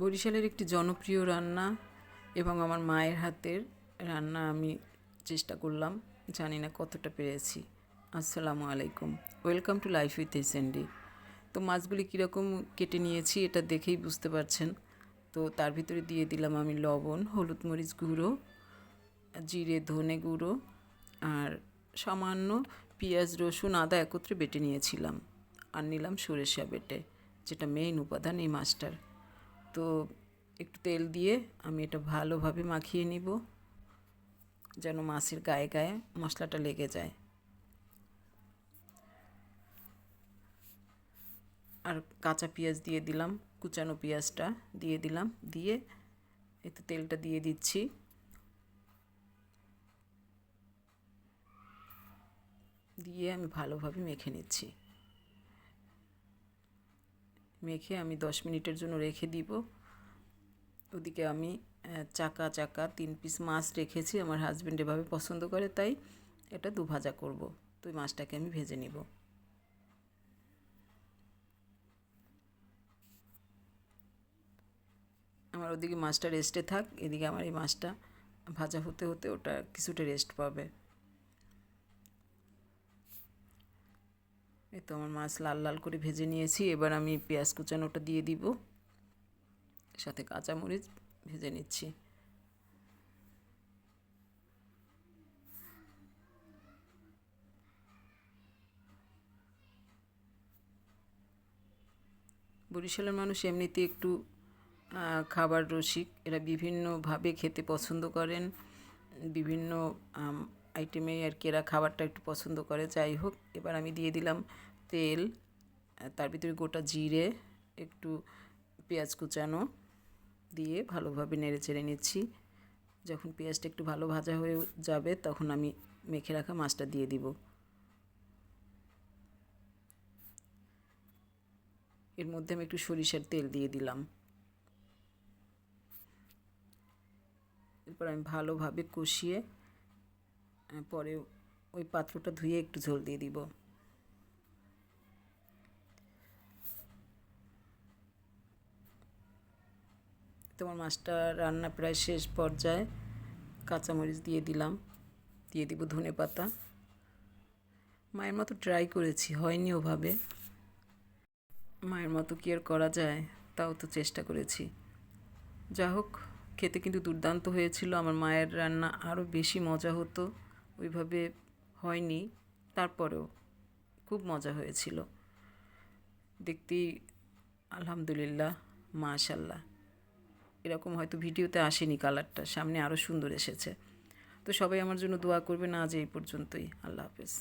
বরিশালের একটি জনপ্রিয় রান্না এবং আমার মায়ের হাতের রান্না আমি চেষ্টা করলাম, জানি না কতটা পেরেছি। আসসালামু আলাইকুম, welcome to life with SND. তো মাছগুলি কীরকম কেটে নিয়েছি এটা দেখেই বুঝতে পারছেন। তো তার ভিতরে দিয়ে দিলাম আমি লবণ, হলুদ মরিচ গুঁড়ো, জিরে ধনে গুঁড়ো আর সামান্য পেঁয়াজ রসুন আদা একত্রে বেটে নিয়েছিলাম। আর নিলাম সরিষা বেটে, যেটা মেইন উপাদান এই মাছটার। তো একটু তেল দিয়ে আমি এটা ভালোভাবে মাখিয়ে নিব, যেন মাছের গায়ে গায়ে মশলাটা লেগে যায়। আর কাঁচা পেঁয়াজ দিয়ে দিলাম, কুচানো পেঁয়াজটা দিয়ে দিলাম, দিয়ে একটু তেলটা দিয়ে দিচ্ছি। দিয়ে আমি ভালোভাবে মেখে নিচ্ছি। মেখে আমি 10 মিনিটের জন্য রেখে দিব। ওদিকে আমি চাকা চাকা 3 পিস মাছ রেখেছি, আমার হাজব্যান্ড এভাবে পছন্দ করে, তাই এটা ভাজা করব। তো ওই মাছটাকে আমি ভেজে নিব। আমার ওদিকে মাছটা রেস্টে থাক, এদিকে আমার এই মাছটা ভাজা হতে হতে ওটা কিছুটা রেস্ট পাবে। এই তো আমার মাছ লাল লাল করে ভেজে নিয়েছি। এবার আমি পেঁয়াজ কুচানোটা দিয়ে দিব, সাথে কাঁচামরিচ ভেজে নিচ্ছি। বরিশালের মানুষ এমনিতে একটু খাবার রসিক, এরা বিভিন্নভাবে খেতে পছন্দ করেন, বিভিন্ন আইটেমে আর কি এরা খাবারটা একটু পছন্দ করে। যাই হোক, এবার আমি দিয়ে দিলাম তেল, তার ভিতরে গোটা জিরে, একটু পেঁয়াজ কুচানো দিয়ে ভালোভাবে নেড়ে চেড়ে নিচ্ছি। যখন পেঁয়াজটা একটু ভালো ভাজা হয়ে যাবে তখন আমি মেখে রাখা মাছটা দিয়ে দিব। এর মধ্যে আমি একটু সরিষার তেল দিয়ে দিলাম। এরপর আমি ভালোভাবে কষিয়ে পরে ওই পাত্রটা ধুয়ে একটু ঝোল দিয়ে দিব। তোমার মাছটা রান্না প্রায় শেষ পর্যায়ে, কাঁচামরিচ দিয়ে দিলাম, দিয়ে দিব ধনে পাতা। মায়ের মতো ট্রাই করেছি, হয়নি ওভাবে। মায়ের মতো কি আর করা যায়, তাও তো চেষ্টা করেছি। যা হোক, খেতে কিন্তু দুর্দান্ত হয়েছিল। আমার মায়ের রান্না আরও বেশি মজা হতো, ওইভাবে হয়নি, তারপরেও খুব মজা হয়েছিল। দেখতেই আলহামদুলিল্লাহ, মাশাল্লাহ, এরকম হয়তো ভিডিওতে আসেনি কালারটা, সামনে আরও সুন্দর এসেছে। তো সবাই আমার জন্য দোয়া করবেন। আজ এই পর্যন্তই। আল্লাহ হাফেজ।